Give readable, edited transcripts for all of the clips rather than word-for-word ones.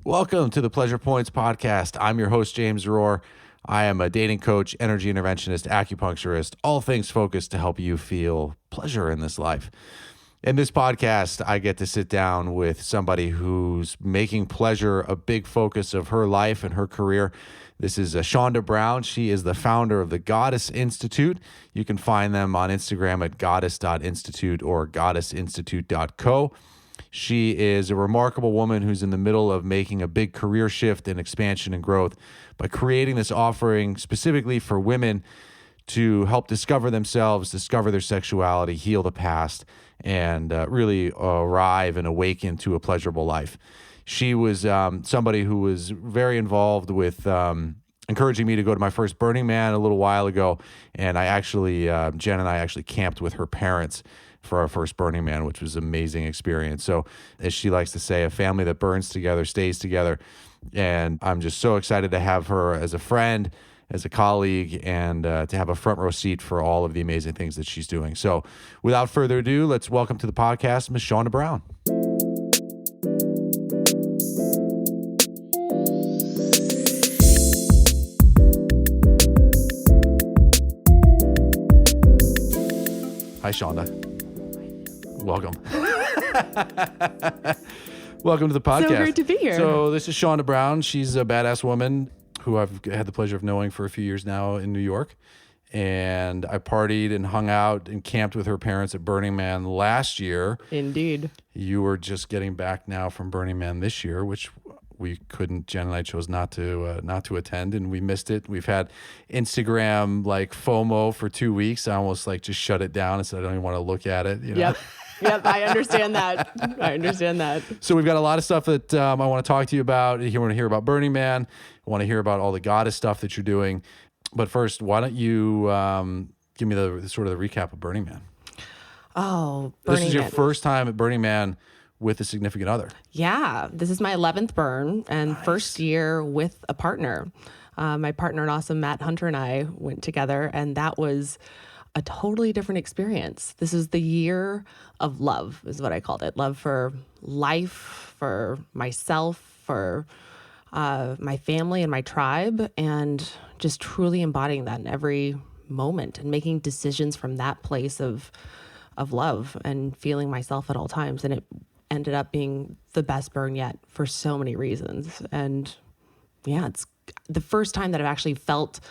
Welcome to the Pleasure Points podcast. I'm your host, James Rohr. I am a dating coach, energy interventionist, acupuncturist, all things focused to help you feel pleasure in this life. In this podcast, I get to sit down with somebody who's making pleasure a big focus of her life and her career. This is Shaunda Brown. She is the founder of the Goddess Institute. You can find them on Instagram at goddess.institute or goddessinstitute.co. She is a remarkable woman who's in the middle of making a big career shift and expansion and growth by creating this offering specifically for women to help discover themselves, discover their sexuality, heal the past, and really arrive and awaken to a pleasurable life. She was somebody who was very involved with encouraging me to go to my first Burning Man a little while ago, and Jen and I actually camped with her parents for our first Burning Man, which was an amazing experience. So as she likes to say, a family that burns together stays together. And I'm just so excited to have her as a friend, as a colleague, and to have a front row seat for all of the amazing things that she's doing. So without further ado, let's welcome to the podcast, Ms. Shaunda Brown. Hi, Shaunda. Welcome. Welcome to the podcast. So great to be here. So this is Shaunda Brown. She's a badass woman who I've had the pleasure of knowing for a few years now in New York. And I partied and hung out and camped with her parents at Burning Man last year. Indeed. You were just getting back now from Burning Man this year, which we couldn't, Jen and I chose not to attend, and we missed it. We've had Instagram like FOMO for 2 weeks. I almost just shut it down and said I don't even want to look at it. You know? Yep, I understand that. So we've got a lot of stuff that I want to talk to you about. You want to hear about Burning Man. I want to hear about all the goddess stuff that you're doing. But first, why don't you give me the sort of the recap of Burning Man? Oh, This is your first time at Burning Man with a significant other. Yeah, this is my 11th burn and first year with a partner. My partner and awesome Matt Hunter and I went together, and that was a totally different experience. This is the year of love, is what I called it. Love for life, for myself, for my family and my tribe, and just truly embodying that in every moment and making decisions from that place of love and feeling myself at all times. And it ended up being the best burn yet for so many reasons. And yeah, it's the first time that I've actually felt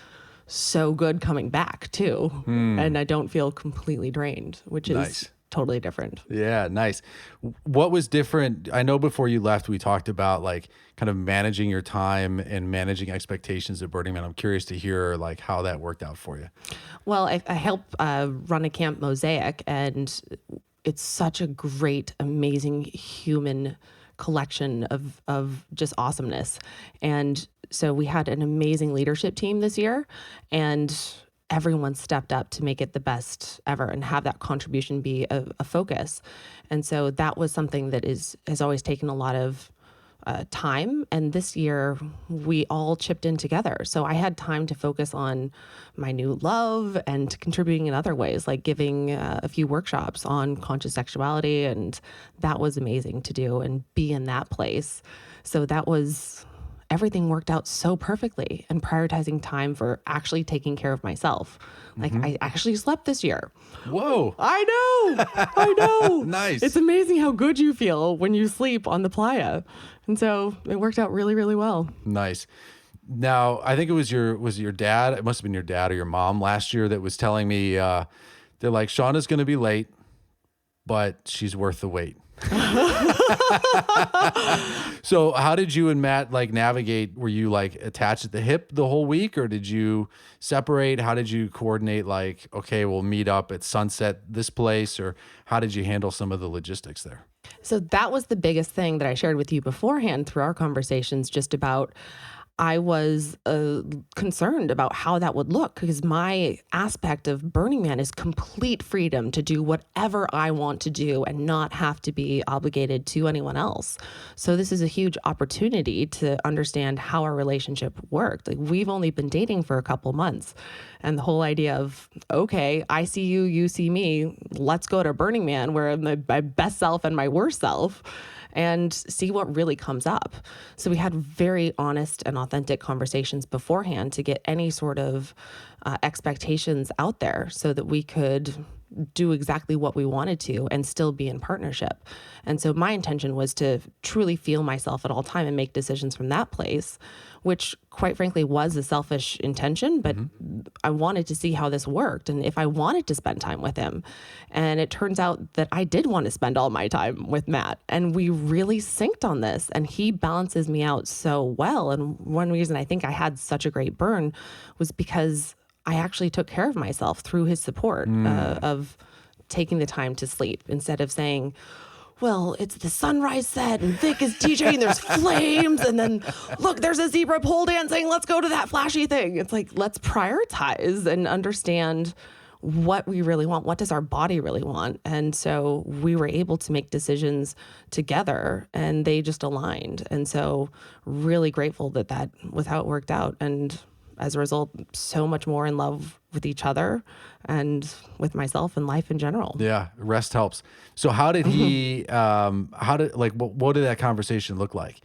so good coming back too. And I don't feel completely drained, which is Nice. Totally different. Yeah, nice. What was different? I know before you left, we talked about kind of managing your time and managing expectations at Burning Man. I'm curious to hear how that worked out for you. Well, I help run a camp, Mosaic, and it's such a great, amazing human collection of just awesomeness. And so we had an amazing leadership team this year, and everyone stepped up to make it the best ever and have that contribution be a focus. And so that was something that has always taken a lot of time. And this year we all chipped in together. So I had time to focus on my new love and contributing in other ways, like giving a few workshops on conscious sexuality. And that was amazing to do and be in that place. So everything worked out so perfectly, and prioritizing time for actually taking care of myself. I actually slept this year. Whoa. I know. Nice. It's amazing how good you feel when you sleep on the playa. And so it worked out really, really well. Nice. Now, I think it was your dad. It must have been your dad or your mom last year that was telling me, they're like, Shaunda's going to be late, but she's worth the wait. So how did you and Matt navigate? Were you attached at the hip the whole week, or did you separate? How did you coordinate okay, we'll meet up at sunset this place, or how did you handle some of the logistics there? So that was the biggest thing that I shared with you beforehand through our conversations, just about I was concerned about how that would look, because my aspect of Burning Man is complete freedom to do whatever I want to do and not have to be obligated to anyone else. So this is a huge opportunity to understand how our relationship worked. We've only been dating for a couple months, and the whole idea of, okay, I see you, you see me, let's go to Burning Man where I'm my best self and my worst self. and see what really comes up. So we had very honest and authentic conversations beforehand to get any sort of expectations out there so that we could do exactly what we wanted to and still be in partnership. And so my intention was to truly feel myself at all time and make decisions from that place, which quite frankly was a selfish intention, but I wanted to see how this worked and if I wanted to spend time with him. And it turns out that I did want to spend all my time with Matt, and we really synced on this, and he balances me out so well. And one reason I think I had such a great burn was because I actually took care of myself through his support of taking the time to sleep instead of saying, well, it's the sunrise set and Vic is DJing, there's flames, and then look, there's a zebra pole dancing, let's go to that flashy thing. It's like, let's prioritize and understand what we really want. What does our body really want? And so we were able to make decisions together and they just aligned. And so really grateful that was how it worked out. And as a result, so much more in love with each other and with myself and life in general. Yeah, rest helps. So how did he, what did that conversation look like?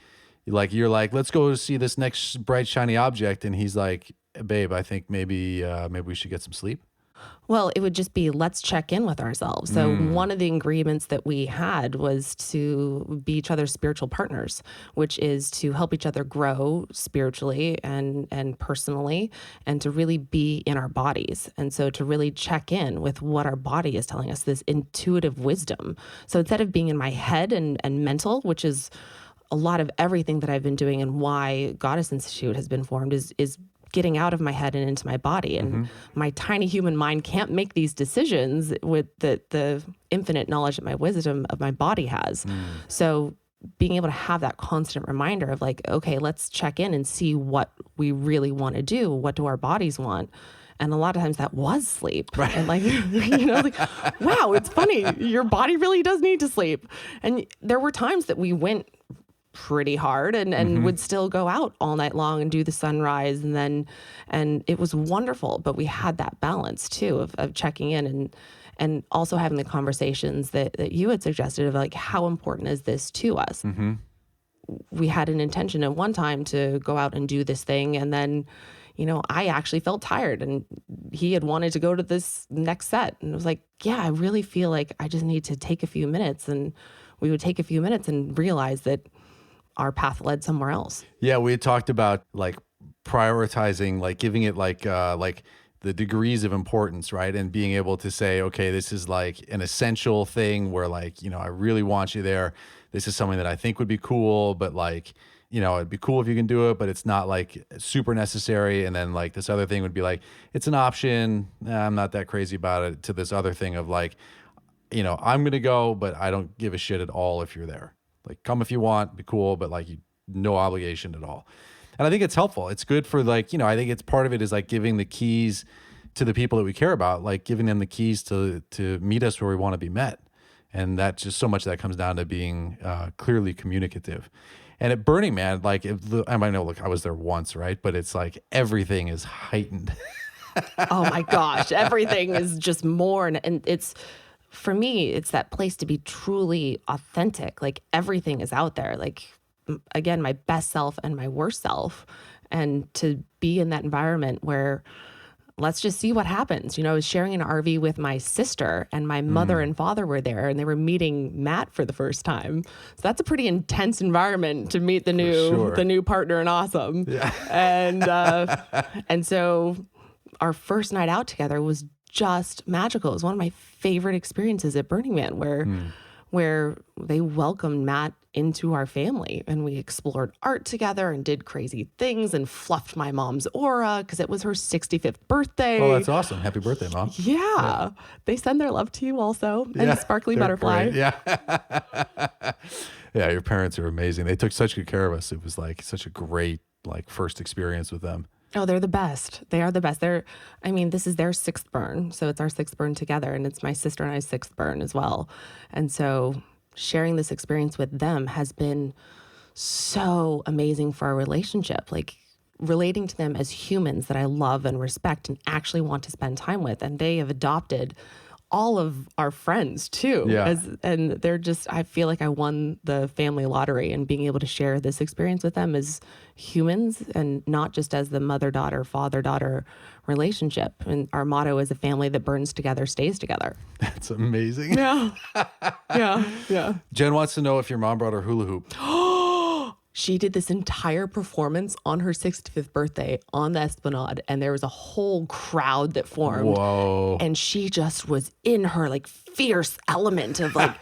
You're like, let's go see this next bright, shiny object. And he's like, babe, I think maybe we should get some sleep. Well, it would just be, let's check in with ourselves. So one of the agreements that we had was to be each other's spiritual partners, which is to help each other grow spiritually and personally, and to really be in our bodies. And so to really check in with what our body is telling us, this intuitive wisdom. So instead of being in my head and mental, which is a lot of everything that I've been doing and why Goddess Institute has been formed, is getting out of my head and into my body. And my tiny human mind can't make these decisions with the infinite knowledge that my wisdom of my body has. So being able to have that constant reminder of like, okay, let's check in and see what we really want to do. What do our bodies want? And a lot of times that was sleep. Right. And like, wow, it's funny. Your body really does need to sleep. And there were times that we went pretty hard and would still go out all night long and do the sunrise and it was wonderful, but we had that balance too of checking in and also having the conversations that you had suggested of like, how important is this to us? We had an intention at one time to go out and do this thing, and then I actually felt tired and he had wanted to go to this next set, and it was like, yeah, I really feel like I just need to take a few minutes. And we would take a few minutes and realize that our path led somewhere else. Yeah, we had talked about like prioritizing, like giving it like the degrees of importance, right? And being able to say, okay, this is like an essential thing where like, I really want you there. This is something that I think would be cool, but like, it'd be cool if you can do it, but it's not like super necessary. And then like this other thing would be like, it's an option. I'm not that crazy about it, to this other thing of like, I'm going to go, but I don't give a shit at all if you're there. Like, come if you want, be cool, but like no obligation at all. And I think it's helpful. It's good for like, I think it's part of it is like giving the keys to the people that we care about, like giving them the keys to meet us where we want to be met. And that just so much of that comes down to being clearly communicative. And at Burning Man, like, I know, look, I was there once, right? But it's like everything is heightened. Oh my gosh, everything is just more. And it's, for me, it's that place to be truly authentic. Like everything is out there. Like, again, my best self and my worst self. And to be in that environment where let's just see what happens. I was sharing an RV with my sister, and my mother and father were there, and they were meeting Matt for the first time. So that's a pretty intense environment to meet the new partner in awesome. Yeah. And so our first night out together was just magical. It was one of my favorite experiences at Burning Man, where they welcomed Matt into our family, and we explored art together and did crazy things and fluffed my mom's aura because it was her 65th birthday. Oh, that's awesome. Happy birthday, Mom. Yeah. They send their love to you also. And Sparkly Butterfly. Great. Yeah. Yeah, your parents are amazing. They took such good care of us. It was like such a great like first experience with them. Oh, they're the best. They are the best. This is their sixth burn. So it's our sixth burn together, and it's my sister and I's sixth burn as well. And so sharing this experience with them has been so amazing for our relationship. Like relating to them as humans that I love and respect and actually want to spend time with. And they have adopted all of our friends too. Yeah. And they're just, I feel like I won the family lottery, and being able to share this experience with them as humans and not just as the mother-daughter, father-daughter relationship. And our motto is, a family that burns together stays together. That's amazing. Yeah. Yeah. Jen wants to know if your mom brought her hula hoop. She did this entire performance on her 65th birthday on the Esplanade, and there was a whole crowd that formed. Whoa. And she just was in her like fierce element of like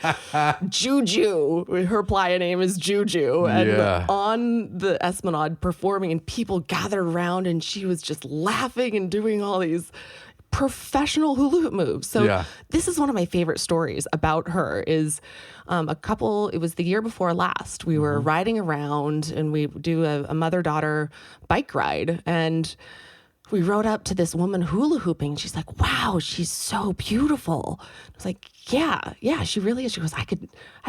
Juju. Her playa name is Juju. And on the Esplanade performing, and people gathered around, and she was just laughing and doing all these professional hula hoop moves. So this is one of my favorite stories about her is it was the year before last. We were riding around, and we do a mother-daughter bike ride, and we rode up to this woman hula hooping, and she's like, wow, she's so beautiful. I was like, yeah, she really is. She goes, I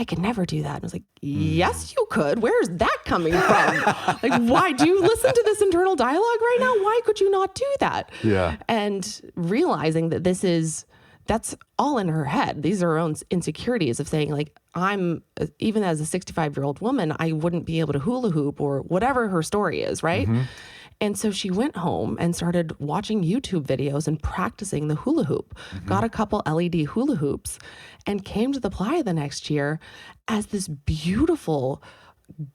could never do that. And I was like, yes, you could. Where's that coming from? Like, why do you listen to this internal dialogue right now? Why could you not do that? Yeah. And realizing that that's all in her head. These are her own insecurities of saying, like, even as a 65-year-old woman, I wouldn't be able to hula hoop, or whatever her story is, right? Mm-hmm. And so she went home and started watching YouTube videos and practicing the hula hoop, got a couple LED hula hoops, and came to the playa the next year as this beautiful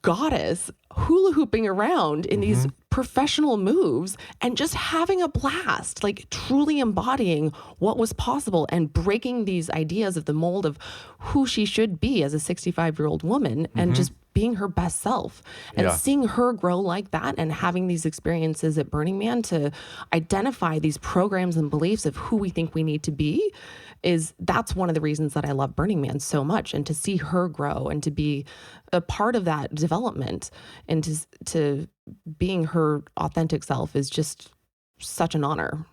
goddess hula hooping around in these professional moves and just having a blast, like truly embodying what was possible and breaking these ideas of the mold of who she should be as a 65-year-old woman and just being her best self. And seeing her grow like that and having these experiences at Burning Man to identify these programs and beliefs of who we think we need to be that's one of the reasons that I love Burning Man so much. And to see her grow and to be a part of that development and to being her authentic self is just such an honor.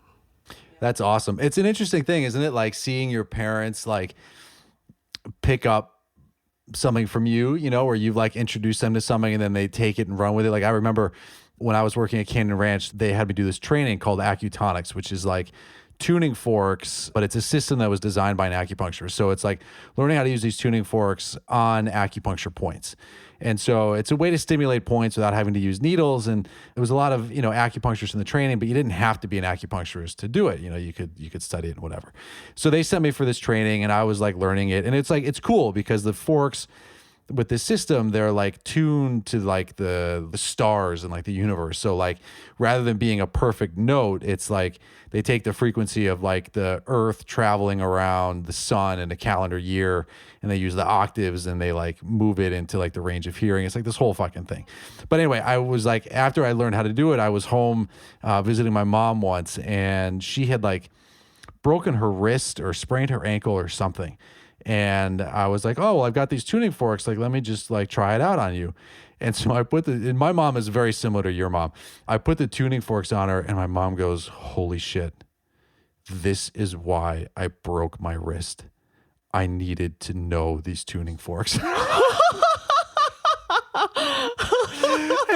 That's awesome. It's an interesting thing, isn't it? Like seeing your parents like pick up something from you, where you've like introduced them to something and then they take it and run with it. Like I remember when I was working at Canyon Ranch, they had me do this training called Accutonics, which is like tuning forks, but it's a system that was designed by an acupuncturist. So it's like learning how to use these tuning forks on acupuncture points. And so it's a way to stimulate points without having to use needles. And there was a lot of, acupuncturists in the training, but you didn't have to be an acupuncturist to do it. You could study it and whatever. So they sent me for this training and I was like learning it. And it's cool because the forks with this system, they're like tuned to like the stars and like the universe. So like rather than being a perfect note, it's like they take the frequency of like the earth traveling around the sun in a calendar year, and they use the octaves and they like move it into like the range of hearing. It's like this whole fucking thing. But anyway, I was like, after I learned how to do it, I was home visiting my mom once, and she had like broken her wrist or sprained her ankle or something. And I was like, oh, well, I've got these tuning forks. Like, let me just like try it out on you. And so I put and my mom is very similar to your mom. I put the tuning forks on her and my mom goes, holy shit, this is why I broke my wrist. I needed to know these tuning forks. And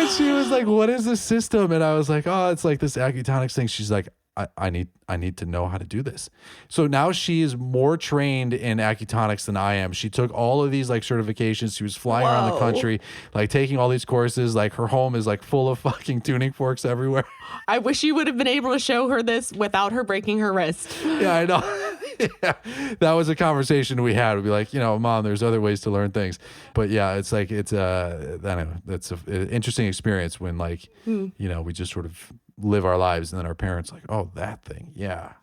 she was like, what is this system? And I was like, oh, it's like this Accutonics thing. She's like, I need to know how to do this. So now she is more trained in Accutonics than I am. She took all of these like certifications. She was flying around the country, like taking all these courses. Like her home is like full of fucking tuning forks everywhere. I wish you would have been able to show her this without her breaking her wrist. Yeah, I know. Yeah, that was a conversation we had. We'd be like, Mom, there's other ways to learn things. But yeah, it's like, I don't know, that's an interesting experience when like, we just sort of live our lives and then our parents like, oh, that thing. Yeah.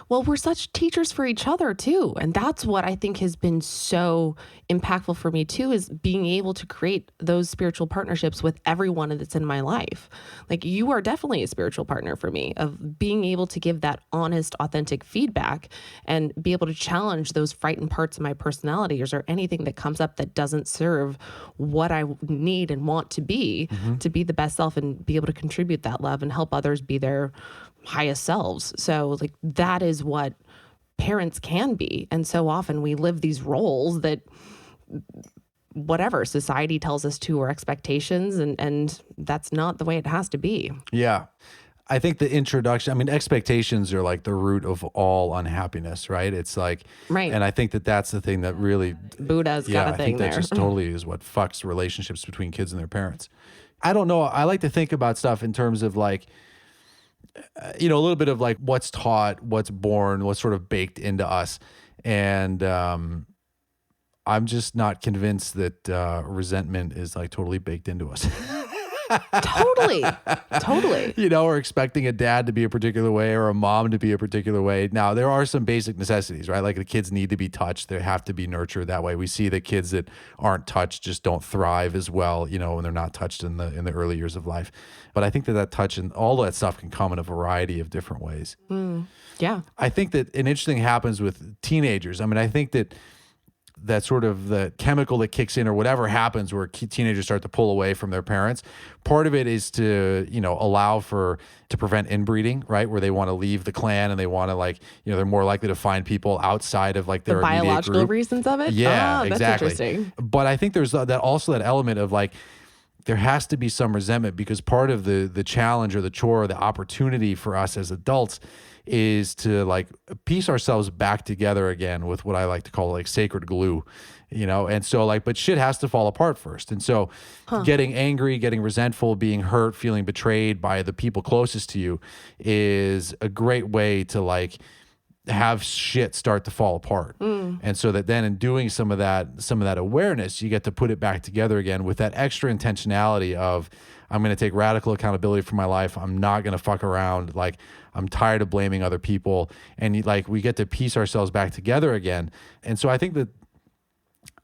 Well, we're such teachers for each other too. And that's what I think has been so impactful for me too, is being able to create those spiritual partnerships with everyone that's in my life. Like you are definitely a spiritual partner for me, of being able to give that honest, authentic feedback and be able to challenge those frightened parts of my personality or anything that comes up that doesn't serve what I need and want to be the best self and be able to contribute that love and help others be their highest selves. So like that is what parents can be. And so often we live these roles that whatever society tells us to, or expectations, and that's not the way it has to be. Yeah. I think the introduction, I mean, expectations are like the root of all unhappiness, right? It's like, Right. and I think that that's the thing that really, Buddha's got a I thing think that there. just totally is what fucks relationships between kids and their parents. I don't know. I like to think about stuff in terms of like, a little bit of like what's taught, what's born, what's sort of baked into us. And I'm just not convinced that resentment is like totally baked into us. Totally. We're expecting a dad to be a particular way or a mom to be a particular way. Now, there are some basic necessities, right? Like the kids need to be touched. They have to be nurtured that way. We see that kids that aren't touched just don't thrive as well, when they're not touched in the early years of life. But I think that touch and all that stuff can come in a variety of different ways. Yeah. I think that an interesting thing happens with teenagers. I mean, I think that sort of the chemical that kicks in or whatever happens where teenagers start to pull away from their parents. Part of it is to, allow to prevent inbreeding, right? Where they want to leave the clan and they want to like, they're more likely to find people outside of like their immediate biological group. reasons of it? Yeah, that's exactly. Interesting. But I think there's that element of like, there has to be some resentment because part of the challenge or the chore or the opportunity for us as adults is to like piece ourselves back together again with what I like to call like sacred glue, and so like, but shit has to fall apart first. And so getting angry, getting resentful, being hurt, feeling betrayed by the people closest to you is a great way to like have shit start to fall apart. And so that then in doing some of that awareness, you get to put it back together again with that extra intentionality of, I'm going to take radical accountability for my life. I'm not going to fuck around. Like, I'm tired of blaming other people. And like, we get to piece ourselves back together again. And so I think that,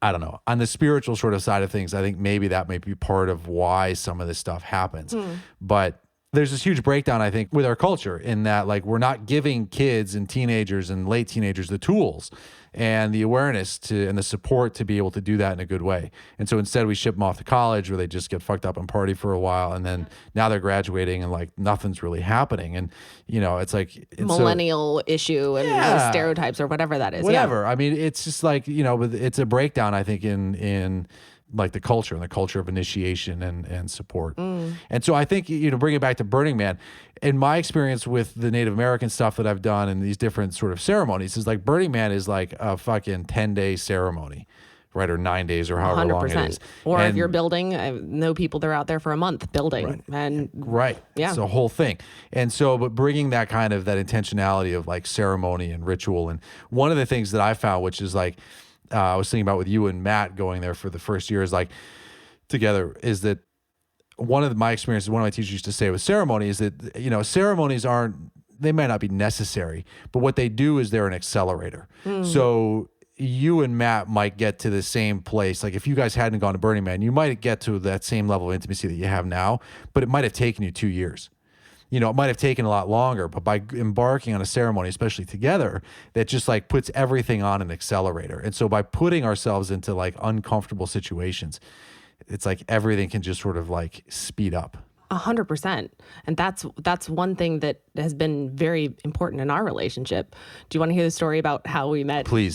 I don't know, on the spiritual sort of side of things, I think maybe that might be part of why some of this stuff happens. But there's this huge breakdown, I think, with our culture in that like we're not giving kids and teenagers and late teenagers the tools and the awareness and the support to be able to do that in a good way. And so instead we ship them off to college where they just get fucked up and party for a while. And then now they're graduating and like nothing's really happening. And, it's like millennial issue and stereotypes or whatever that is. Whatever. Yeah. I mean, it's just like, it's a breakdown, I think, in like the culture of initiation and support. And so I think, bring it back to Burning Man, in my experience with the Native American stuff that I've done and these different sort of ceremonies is like Burning Man is like a fucking 10-day ceremony, right? Or 9 days or however 100%. Long it is. Or if you're building, I know people that are out there for a month building. Right. And yeah, it's a whole thing. And so, but bringing that kind of that intentionality of like ceremony and ritual. And one of the things that I found, which is like, I was thinking about with you and Matt going there for the first year is like together, is that one of my experiences, one of my teachers used to say with ceremony is that, ceremonies they might not be necessary, but what they do is they're an accelerator. So you and Matt might get to the same place. Like if you guys hadn't gone to Burning Man, you might get to that same level of intimacy that you have now, but it might have taken you 2 years. It might have taken a lot longer, but by embarking on a ceremony, especially together, that just like puts everything on an accelerator. And so by putting ourselves into like uncomfortable situations, it's like everything can just sort of like speed up. 100%. And that's one thing that has been very important in our relationship. Do you want to hear the story about how we met? Please.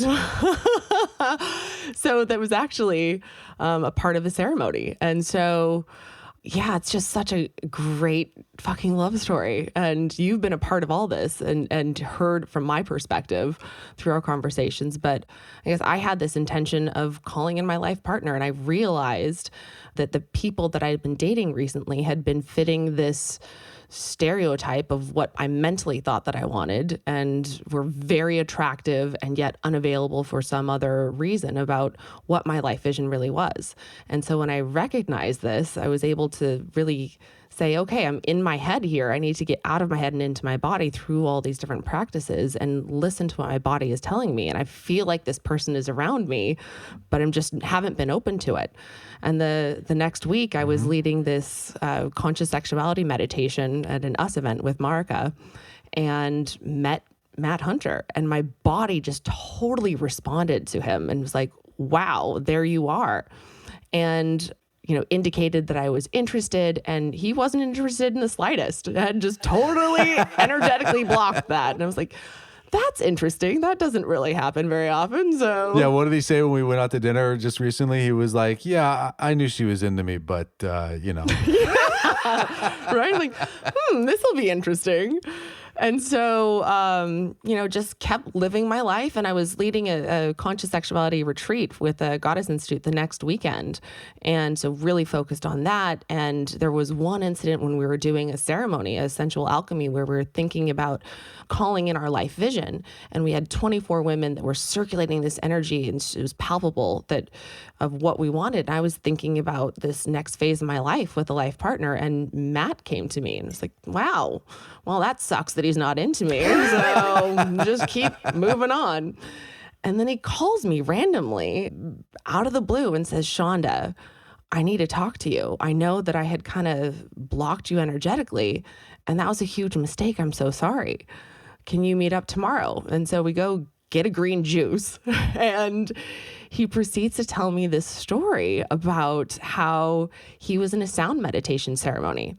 So that was actually a part of the ceremony. And so yeah, it's just such a great fucking love story. And you've been a part of all this and heard from my perspective through our conversations. But I guess I had this intention of calling in my life partner. And I realized that the people that I had been dating recently had been fitting this stereotype of what I mentally thought that I wanted and were very attractive and yet unavailable for some other reason about what my life vision really was. And so when I recognized this, I was able to really say, okay, I'm in my head here. I need to get out of my head and into my body through all these different practices and listen to what my body is telling me. And I feel like this person is around me, but I'm just haven't been open to it. And the next week I was leading this conscious sexuality meditation at an US event with Marika and met Matt Hunter. And my body just totally responded to him and was like, wow, there you are. And indicated that I was interested, and he wasn't interested in the slightest and just totally energetically blocked that. And I was like, that's interesting. That doesn't really happen very often. So Yeah, what did he say when we went out to dinner just recently? He was like, yeah, I knew she was into me, but, right? Like, this will be interesting. And so, just kept living my life. And I was leading a conscious sexuality retreat with the Goddess Institute the next weekend. And so really focused on that. And there was one incident when we were doing a ceremony, a sensual alchemy, where we were thinking about calling in our life vision. And we had 24 women that were circulating this energy, and it was palpable of what we wanted. And I was thinking about this next phase of my life with a life partner, and Matt came to me and it's like, wow, well, that sucks that he's not into me. So just keep moving on. And then he calls me randomly out of the blue and says, Shaunda, I need to talk to you. I know that I had kind of blocked you energetically, and that was a huge mistake. I'm so sorry. Can you meet up tomorrow? And so we go get a green juice. And he proceeds to tell me this story about how he was in a sound meditation ceremony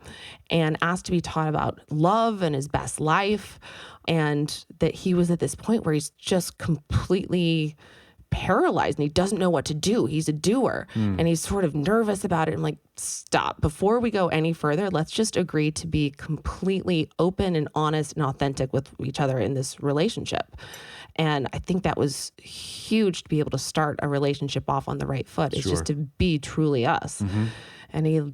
and asked to be taught about love and his best life. And that he was at this point where he's just completely paralyzed and he doesn't know what to do. He's a doer and he's sort of nervous about it. I'm like, stop. Before we go any further, let's just agree to be completely open and honest and authentic with each other in this relationship. And I think that was huge to be able to start a relationship off on the right foot. It's just to be truly us. And he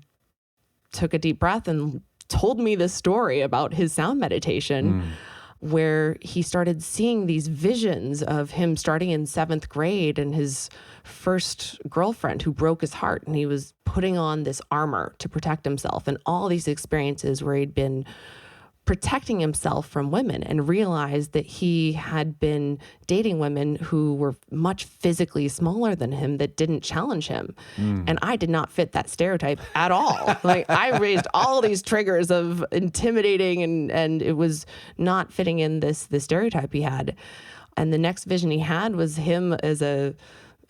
took a deep breath and told me this story about his sound meditation where he started seeing these visions of him starting in 7th grade and his first girlfriend who broke his heart. And he was putting on this armor to protect himself, and all these experiences where he'd been protecting himself from women, and realized that he had been dating women who were much physically smaller than him that didn't challenge him. And I did not fit that stereotype at all. Like, I raised all these triggers of intimidating and it was not fitting in this stereotype he had. And the next vision he had was him as a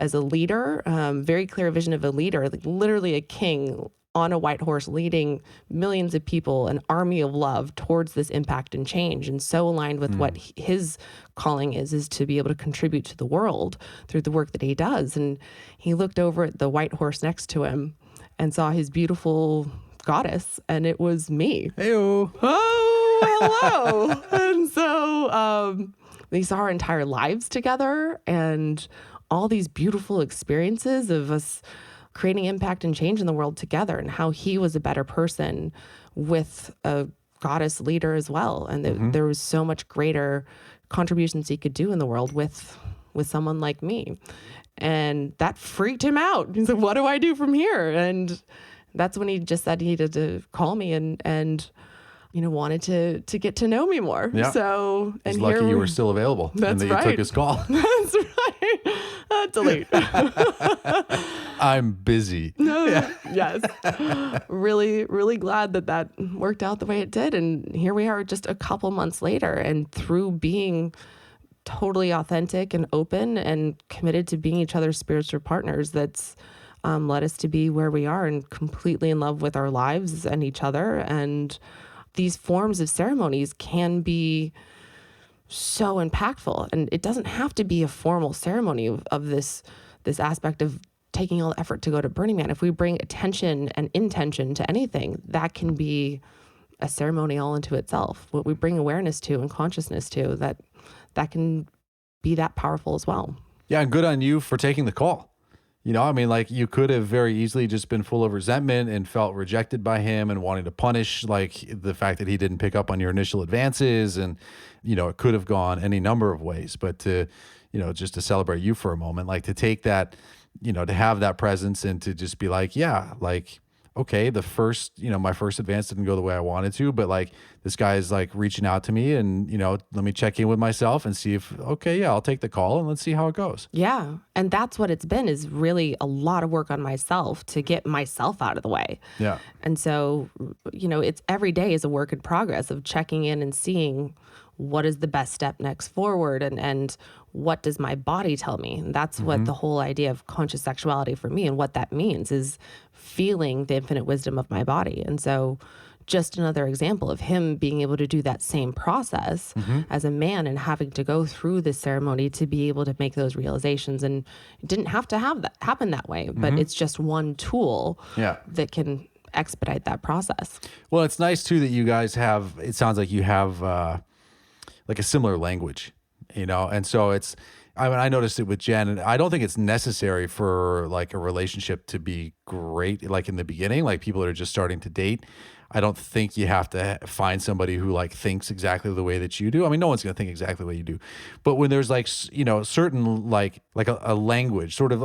leader, very clear vision of a leader, like literally a king on a white horse leading millions of people, an army of love towards this impact and change. And so aligned with what his calling is to be able to contribute to the world through the work that he does. And he looked over at the white horse next to him and saw his beautiful goddess, and it was me. Hey-o. Oh, hello. And so we saw our entire lives together and all these beautiful experiences of us creating impact and change in the world together, and how he was a better person with a goddess leader as well. And there was so much greater contributions he could do in the world with someone like me. And that freaked him out. He said, what do I do from here? And that's when he just said he needed to call me and wanted to get to know me more. Yeah. So, and He's lucky you were still available and that you took his call. That's right. Delete. I'm busy. Yes. Really, really glad that worked out the way it did. And here we are just a couple months later. And through being totally authentic and open and committed to being each other's spiritual partners, that's led us to be where we are and completely in love with our lives and each other. And these forms of ceremonies can be so impactful. And it doesn't have to be a formal ceremony of this aspect of taking all the effort to go to Burning Man. If we bring attention and intention to anything, that can be a ceremony all into itself. What we bring awareness to and consciousness to, that can be that powerful as well. Yeah, and good on you for taking the call. You could have very easily just been full of resentment and felt rejected by him and wanting to punish, like, the fact that he didn't pick up on your initial advances. And, it could have gone any number of ways. But to, just to celebrate you for a moment, like, to take that, to have that presence and to just be like, yeah, like, okay, my first advance didn't go the way I wanted to, but like, this guy is like reaching out to me and, let me check in with myself and see if, okay, yeah, I'll take the call and let's see how it goes. Yeah. And that's what it's been, is really a lot of work on myself to get myself out of the way. Yeah. And so, it's every day is a work in progress of checking in and seeing what is the best step next forward and what does my body tell me? And that's what the whole idea of conscious sexuality for me, and what that means is feeling the infinite wisdom of my body. And so just another example of him being able to do that same process as a man and having to go through this ceremony to be able to make those realizations. And it didn't have to have that happen that way, but it's just one tool that can expedite that process. Well, it's nice too that you guys have, it sounds like you have like a similar language, and so I noticed it with Jen, and I don't think it's necessary for like a relationship to be great, like in the beginning, like people that are just starting to date. I don't think you have to find somebody who like thinks exactly the way that you do. I mean, no one's going to think exactly the way you do, but when there's like, certain like a language, sort of,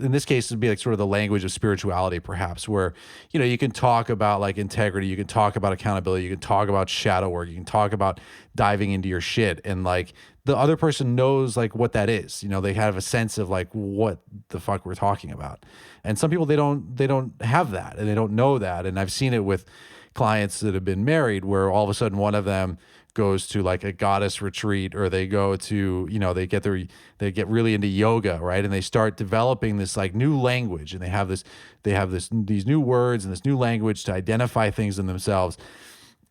in this case, it'd be like sort of the language of spirituality, perhaps, where, you can talk about like integrity, you can talk about accountability, you can talk about shadow work, you can talk about diving into your shit. And like the other person knows like what that is, they have a sense of like what the fuck we're talking about. And some people, they don't have that and they don't know that. And I've seen it with clients that have been married where all of a sudden one of them goes to like a goddess retreat, or they go to, they get really into yoga, right? And they start developing this like new language, and they have these new words and this new language to identify things in themselves.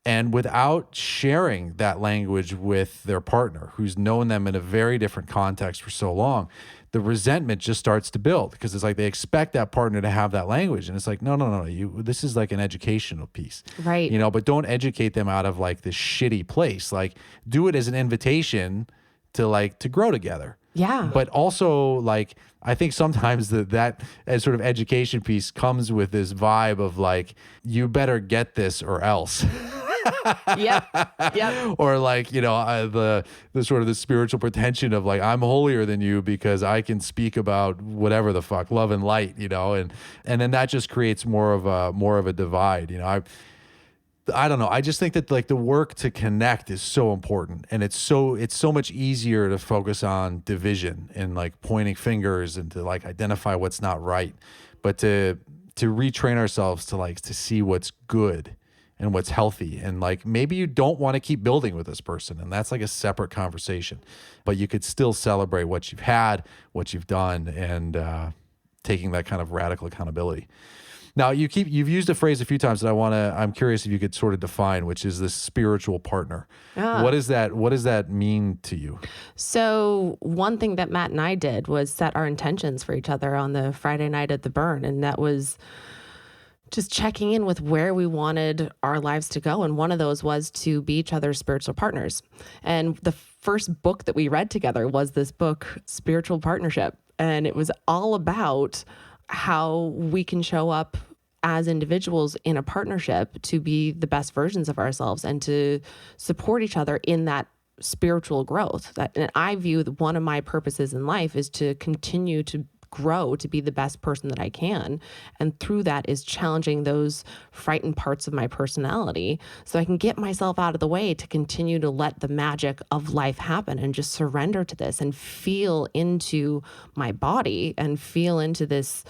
And without sharing that language with their partner, who's known them in a very different context for so long, the resentment just starts to build, because it's like they expect that partner to have that language. And it's like, no, this is like an educational piece. Right. But don't educate them out of like this shitty place. Like do it as an invitation to grow together. Yeah. But also, like, I think sometimes that as sort of education piece comes with this vibe of like, you better get this or else. Yep. Or like, the sort of the spiritual pretension of like, I'm holier than you because I can speak about whatever the fuck, love and light, and then that just creates more of a divide. I don't know. I just think that like the work to connect is so important, and it's so much easier to focus on division and like pointing fingers and to like identify what's not right, but to retrain ourselves to see what's good and what's healthy. And like, maybe you don't want to keep building with this person, and that's like a separate conversation, but you could still celebrate what you've had, what you've done, and taking that kind of radical accountability. Now you've used a phrase a few times that I'm curious if you could sort of define, which is this spiritual partner. What does that mean to you? So one thing that Matt and I did was set our intentions for each other on the Friday night at the burn. And that was just checking in with where we wanted our lives to go. And one of those was to be each other's spiritual partners. And the first book that we read together was this book, Spiritual Partnership. And it was all about how we can show up as individuals in a partnership to be the best versions of ourselves and to support each other in that spiritual growth. And I view that one of my purposes in life is to continue to grow to be the best person that I can. And through that is challenging those frightened parts of my personality so I can get myself out of the way to continue to let the magic of life happen and just surrender to this and feel into my body and feel into this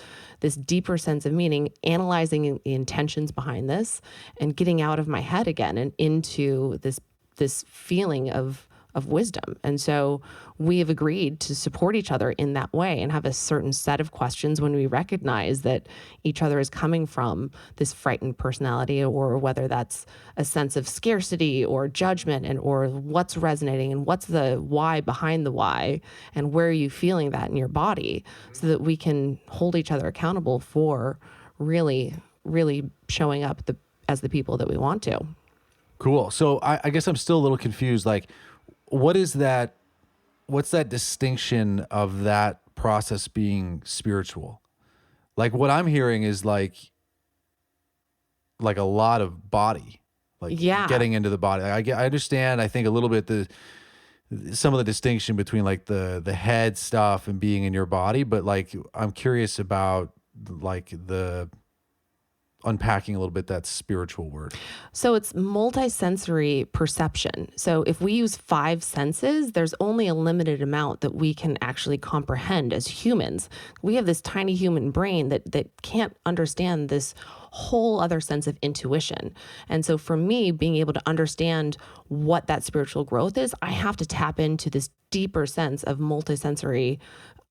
deeper sense of meaning, analyzing the intentions behind this and getting out of my head again and into this feeling of wisdom. And so we have agreed to support each other in that way and have a certain set of questions when we recognize that each other is coming from this frightened personality, or whether that's a sense of scarcity or judgment, and or what's resonating and what's the why behind the why, and where are you feeling that in your body, so that we can hold each other accountable for really, really showing up as the people that we want to. Cool. So I guess I'm still a little confused. Like, what's that distinction of that process being spiritual? Like, what I'm hearing is like a lot of body, like getting into the body. I understand, I think a little bit some of the distinction between like the head stuff and being in your body, but like, I'm curious about like the unpacking a little bit that spiritual word. So it's multisensory perception. So if we use 5 senses, there's only a limited amount that we can actually comprehend as humans. We have this tiny human brain that can't understand this whole other sense of intuition. And so for me, being able to understand what that spiritual growth is, I have to tap into this deeper sense of multisensory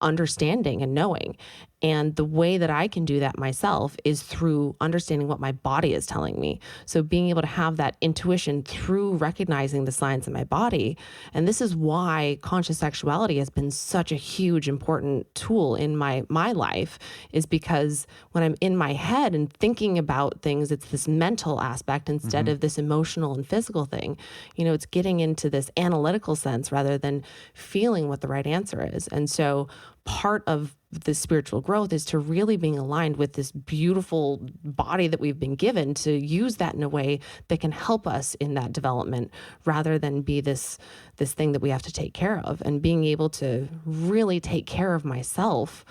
understanding and knowing. And the way that I can do that myself is through understanding what my body is telling me. So being able to have that intuition through recognizing the signs in my body. And this is why conscious sexuality has been such a huge, important tool in my life, is because when I'm in my head and thinking about things, it's this mental aspect instead of this emotional and physical thing. It's getting into this analytical sense rather than feeling what the right answer is. And so part of the spiritual growth is to really being aligned with this beautiful body that we've been given, to use that in a way that can help us in that development rather than be this thing that we have to take care of. And being able to really take care of myself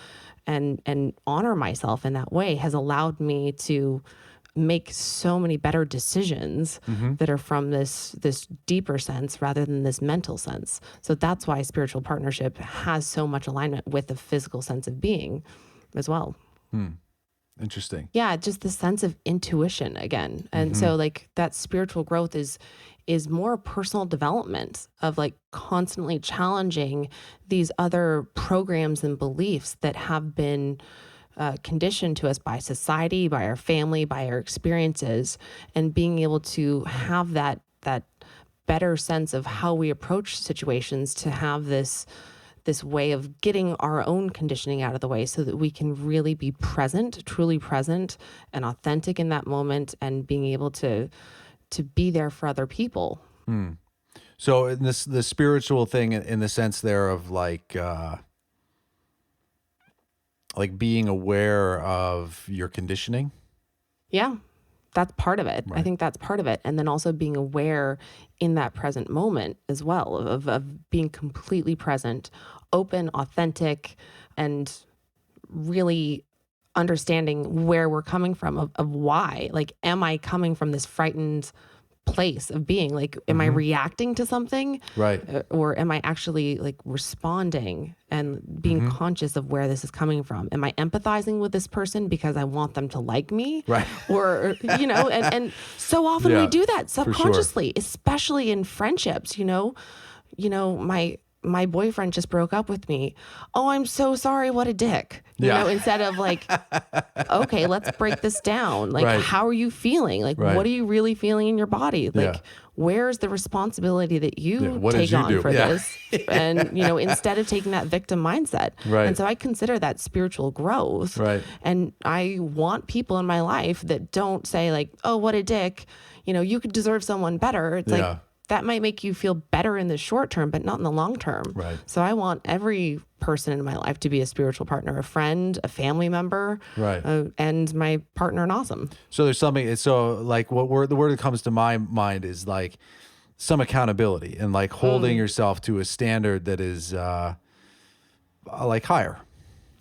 and honor myself in that way has allowed me to make so many better decisions that are from this deeper sense rather than this mental sense. So that's why spiritual partnership has so much alignment with the physical sense of being as well. Interesting. Yeah, just the sense of intuition again. And so like that spiritual growth is more personal development of like constantly challenging these other programs and beliefs that have been conditioned to us by society, by our family, by our experiences, and being able to have that better sense of how we approach situations, to have this way of getting our own conditioning out of the way so that we can really be present, truly present and authentic in that moment, and being able to be there for other people. So in the spiritual thing, in the sense there of like being aware of your conditioning. Yeah, that's part of it. Right. I think that's part of it. And then also being aware in that present moment as well, of being completely present, open, authentic, and really understanding where we're coming from, of why. Like, am I coming from this frightened place of being? Like, am I reacting to something? Right. Or am I actually like responding and being conscious of where this is coming from? Am I empathizing with this person because I want them to like me? Right. Or, and so often we do that subconsciously, especially in friendships. My boyfriend just broke up with me. Oh, I'm so sorry. What a dick. You know, instead of like, okay, let's break this down. Like, how are you feeling? Like, what are you really feeling in your body? Like, where's the responsibility that you take on for this? And, instead of taking that victim mindset. Right. And so I consider that spiritual growth. Right. And I want people in my life that don't say like, oh, what a dick. You could deserve someone better. It's like, that might make you feel better in the short term, but not in the long term. Right. So I want every person in my life to be a spiritual partner, a friend, a family member, and my partner in awesome. So there's something, so like the word that comes to my mind is like some accountability and like holding yourself to a standard that is like higher.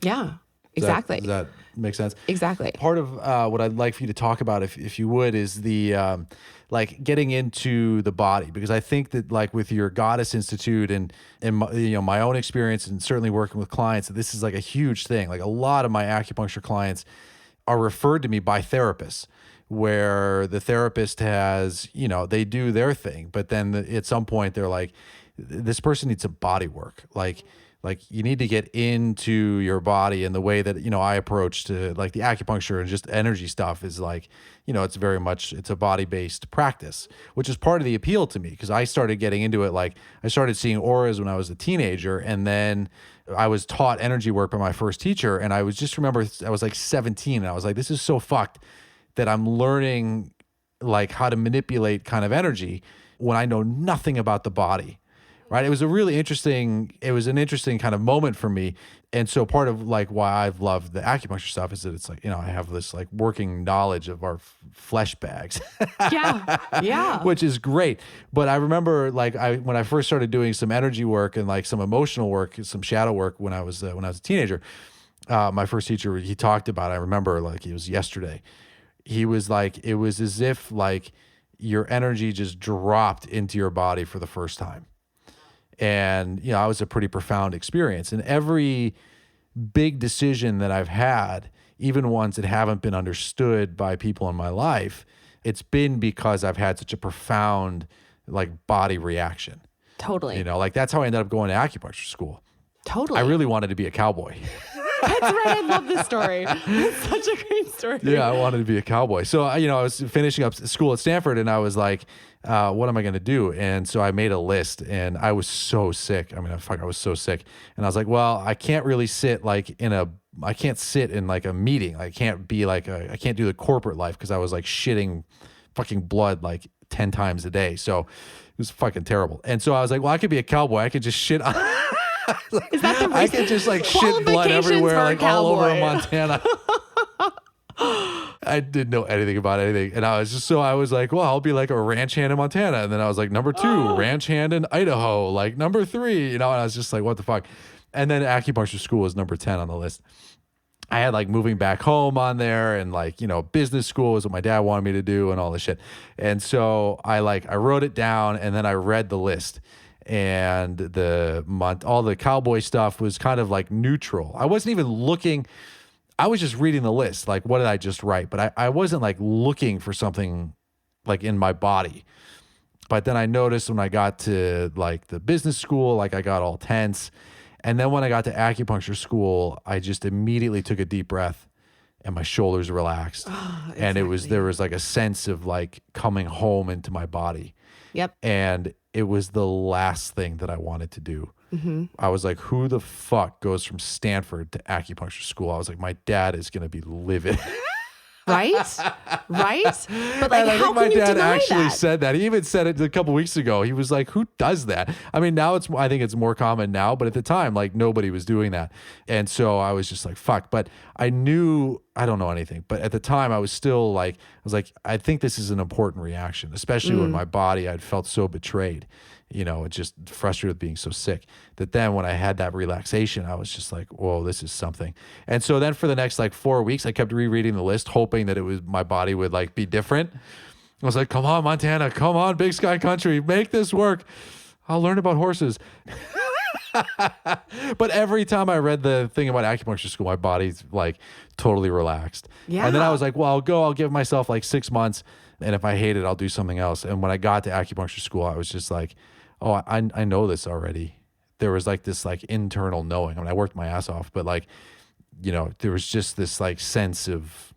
Yeah, exactly. Does that make sense? Exactly. Part of what I'd like for you to talk about, if you would, is the like getting into the body, because I think that like with your Goddess Institute and my own experience and certainly working with clients, this is like a huge thing. Like a lot of my acupuncture clients are referred to me by therapists, where the therapist has, they do their thing, but then at some point they're like, this person needs some body work. Like you need to get into your body, and the way that, I approach to like the acupuncture and just energy stuff is like, it's a body-based practice, which is part of the appeal to me, because I started getting into it. Like I started seeing auras when I was a teenager, and then I was taught energy work by my first teacher. And I remember I was like 17 and I was like, this is so fucked that I'm learning like how to manipulate kind of energy when I know nothing about the body. Right. It was an interesting kind of moment for me. And so part of like why I've loved the acupuncture stuff is that it's like, I have this like working knowledge of our flesh bags. Yeah. Which is great. But I remember like when I first started doing some energy work and like some emotional work, some shadow work when I was a teenager, my first teacher, he talked about, I remember like it was yesterday. He was like, it was as if like your energy just dropped into your body for the first time. And, it was a pretty profound experience. And every big decision that I've had even ones that haven't been understood by people in my life, it's been because I've had such a profound like body reaction. Totally. You know, like that's how I ended up going to acupuncture school. Totally. I really wanted to be a cowboy. That's right. I love this story. It's such a great story. Yeah, I wanted to be a cowboy. So, I was finishing up school at Stanford and I was like, what am I going to do? And so I made a list and I was so sick. I mean, I was so sick. And I was like, well, I can't really sit I can't sit in like a meeting. I can't be like, I can't do the corporate life because I was like shitting fucking blood like 10 times a day. So it was fucking terrible. And so I was like, well, I could be a cowboy. I could just shit on. Is that the I could just like shit blood everywhere, like all over Montana. I didn't know anything about anything. And I was like, well, I'll be like a ranch hand in Montana. And then I was like, number 2, ranch hand in Idaho, like number 3, and I was just like, what the fuck? And then acupuncture school was number 10 on the list. I had like moving back home on there and like, business school was what my dad wanted me to do and all this shit. And so I wrote it down and then I read the list. And all the cowboy stuff was kind of like neutral. I wasn't even looking. I was just reading the list. Like, what did I just write? But I wasn't like looking for something like in my body. But then I noticed when I got to like the business school, like I got all tense. And then when I got to acupuncture school, I just immediately took a deep breath and my shoulders relaxed. Exactly. And there was like a sense of like coming home into my body. Yep. And it was the last thing that I wanted to do. Mm-hmm. I was like, who the fuck goes from Stanford to acupuncture school? I was like, my dad is going to be livid. Right? Right? But like, I how think my can you dad deny actually that? said that. He even said it a couple weeks ago. He was like, who does that? I mean, now I think it's more common now, but at the time, like nobody was doing that. And so I was just like, fuck. But I knew, I don't know anything, but at the time I was still like, I think this is an important reaction, especially when my body, I'd felt so betrayed. Just frustrated with being so sick that then when I had that relaxation, I was just like, whoa, this is something. And so then for the next like 4 weeks, I kept rereading the list, hoping that my body would like be different. I was like, come on, Montana, come on, big sky country, make this work. I'll learn about horses. But every time I read the thing about acupuncture school, my body's like totally relaxed. Yeah. And then I was like, well, I'll give myself like 6 months. And if I hate it, I'll do something else. And when I got to acupuncture school, I was just like, oh, I know this already. There was like this like internal knowing. I mean, I worked my ass off, but like, there was just this like sense of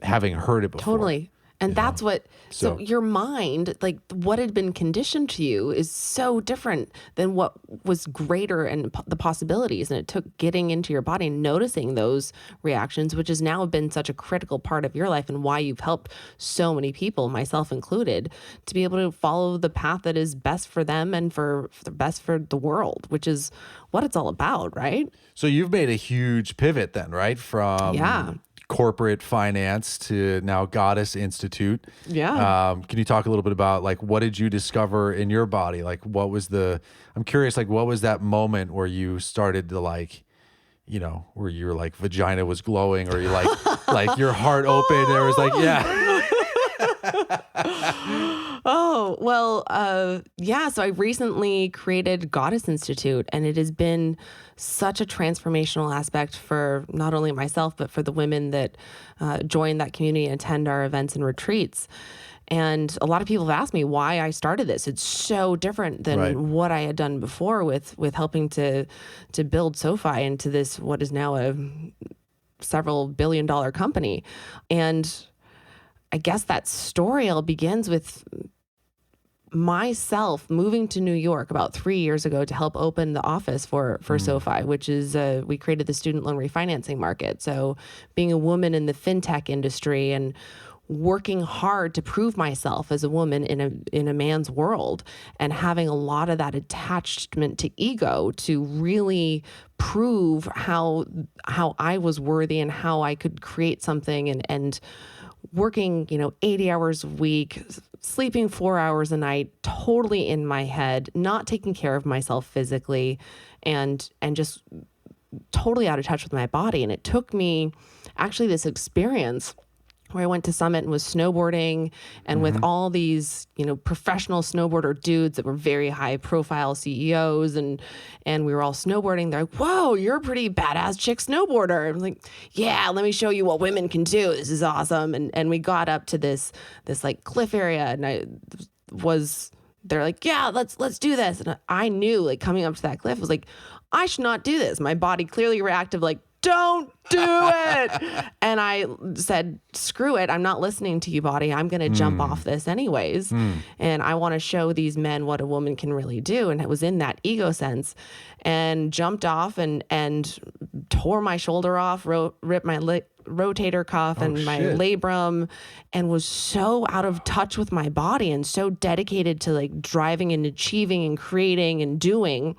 having heard it before. Totally. And that's what, so your mind, like what had been conditioned to you is so different than what was greater and the possibilities. And it took getting into your body and noticing those reactions, which has now been such a critical part of your life and why you've helped so many people, myself included, to be able to follow the path that is best for them and for the best for the world, which is what it's all about, right? So you've made a huge pivot then, right? From corporate finance to now Goddess Institute. Yeah. Can you talk a little bit about like, what did you discover in your body? Like I'm curious, like what was that moment where you started to like, where your like vagina was glowing or you like your heart opened and there was like, yeah. Oh, well, so I recently created Goddess Institute, and it has been such a transformational aspect for not only myself, but for the women that join that community and attend our events and retreats. And a lot of people have asked me why I started this. It's so different than what I had done before with helping to build SoFi into this, what is now a several billion-dollar company. And I guess that story all begins with myself moving to New York about 3 years ago to help open the office for SoFi, which is, we created the student loan refinancing market. So being a woman in the fintech industry and working hard to prove myself as a woman in a man's world and having a lot of that attachment to ego to really prove how I was worthy and how I could create something and working, 80 hours a week, sleeping 4 hours a night, totally in my head, not taking care of myself physically, and just totally out of touch with my body. And it took me actually this experience where I went to Summit and was snowboarding and with all these, professional snowboarder dudes that were very high profile CEOs and we were all snowboarding. They're like, whoa, you're a pretty badass chick snowboarder. I'm like, yeah, let me show you what women can do. This is awesome. And we got up to this like cliff area and they're like, yeah, let's do this. And I knew like coming up to that cliff was like, I should not do this. My body clearly reacted like, don't do it. And I said, screw it. I'm not listening to you, body. I'm going to jump off this anyways. And I want to show these men what a woman can really do. And it was in that ego sense and jumped off and tore my shoulder off, ripped my rotator cuff and my labrum, and was so out of touch with my body and so dedicated to like driving and achieving and creating and doing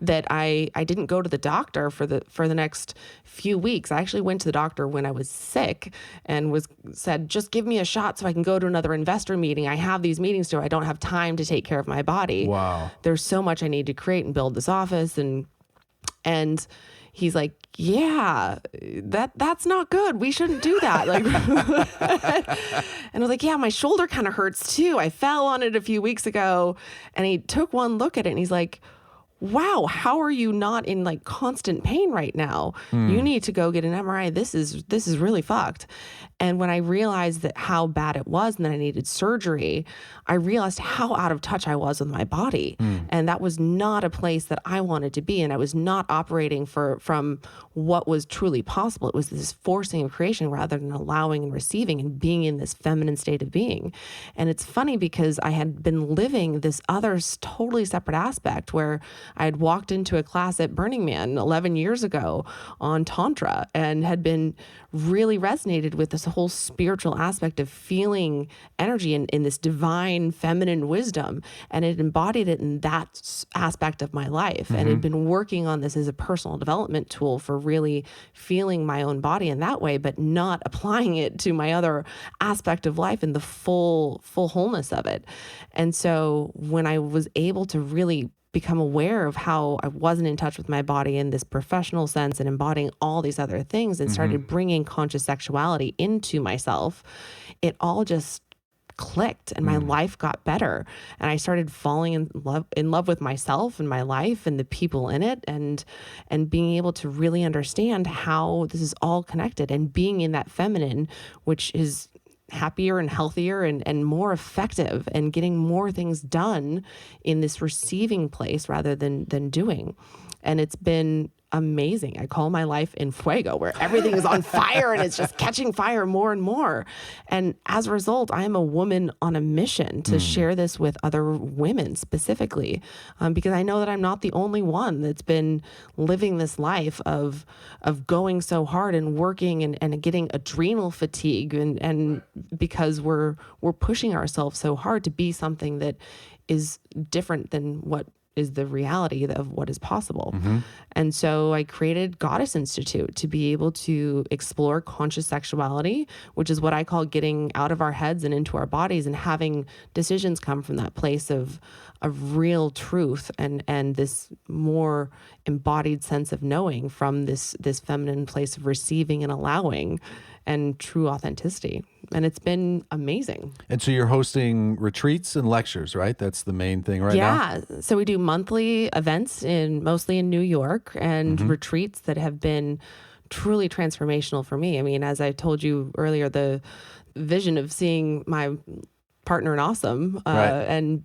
that I didn't go to the doctor for the next few weeks. I actually went to the doctor when I was sick and said, just give me a shot so I can go to another investor meeting. I have these meetings too. I don't have time to take care of my body. Wow. There's so much I need to create and build this office. And he's like, yeah, that's not good. We shouldn't do that. Like, and I was like, yeah, my shoulder kind of hurts too. I fell on it a few weeks ago. And he took one look at it and he's like, wow, how are you not in like constant pain right now? You need to go get an MRI. This is really fucked. And when I realized that how bad it was and that I needed surgery, I realized how out of touch I was with my body. And that was not a place that I wanted to be. And I was not operating from what was truly possible. It was this forcing of creation rather than allowing and receiving and being in this feminine state of being. And it's funny because I had been living this other totally separate aspect where I had walked into a class at Burning Man 11 years ago on Tantra and had been really resonated with this whole spiritual aspect of feeling energy in this divine feminine wisdom, and it embodied it in that aspect of my life and had been working on this as a personal development tool for really feeling my own body in that way, but not applying it to my other aspect of life in the full wholeness of it. And so when I was able to really become aware of how I wasn't in touch with my body in this professional sense and embodying all these other things and started bringing conscious sexuality into myself, it all just clicked and my life got better. And I started falling in love with myself and my life and the people in it and being able to really understand how this is all connected and being in that feminine, which is happier and healthier and more effective and getting more things done in this receiving place rather than doing. And it's been amazing. I call my life in fuego, where everything is on fire and it's just catching fire more and more. And as a result, I am a woman on a mission to share this with other women specifically, because I know that I'm not the only one that's been living this life of going so hard and working and getting adrenal fatigue and because we're pushing ourselves so hard to be something that is different than what is the reality of what is possible. And so I created Goddess Institute to be able to explore conscious sexuality, which is what I call getting out of our heads and into our bodies and having decisions come from that place of real truth and this more embodied sense of knowing from this feminine place of receiving and allowing and true authenticity. And it's been amazing. And so you're hosting retreats and lectures, right? That's the main thing now? Yeah. So we do monthly events mostly in New York and retreats that have been truly transformational for me. I mean, as I told you earlier, the vision of seeing my partner in awesome and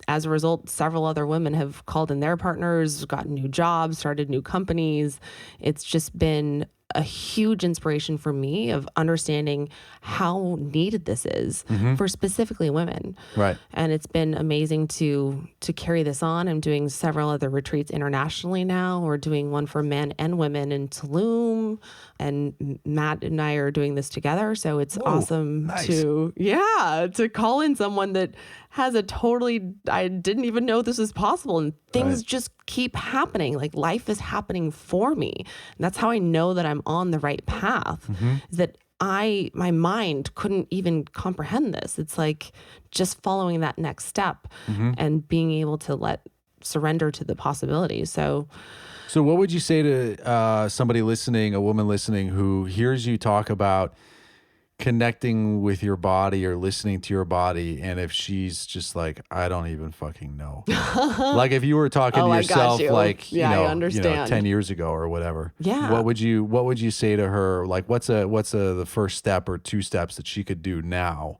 as a result, several other women have called in their partners, gotten new jobs, started new companies. It's just been a huge inspiration for me of understanding how needed this is for specifically women. Right. And it's been amazing to carry this on. I'm doing several other retreats internationally now. We're doing one for men and women in Tulum, and Matt and I are doing this together. So it's awesome to call in someone that has I didn't even know this was possible. And things just keep happening. Like life is happening for me. And that's how I know that I'm on the right path, is that my mind couldn't even comprehend this. It's like just following that next step and being able to surrender to the possibilities. So what would you say to somebody listening, a woman listening who hears you talk about connecting with your body or listening to your body, and if she's just like, I don't even fucking know. Like if you were talking to I got yourself, you. like, Yeah, I understand. 10 years ago or whatever. Yeah. What would you say to her? Like, what's the first step or two steps that she could do now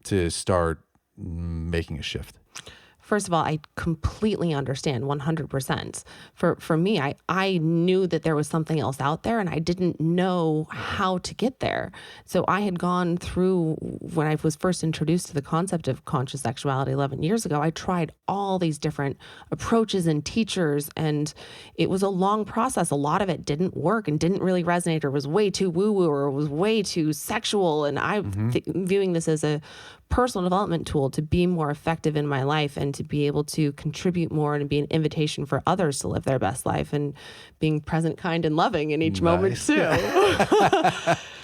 to start making a shift? First of all, I completely understand 100%. For me, I knew that there was something else out there and I didn't know how to get there. So I had gone through, when I was first introduced to the concept of conscious sexuality 11 years ago, I tried all these different approaches and teachers, and it was a long process. A lot of it didn't work and didn't really resonate, or was way too woo-woo, or was way too sexual. And I'm viewing this as a personal development tool to be more effective in my life and to be able to contribute more and be an invitation for others to live their best life, and being present, kind, and loving in each moment too.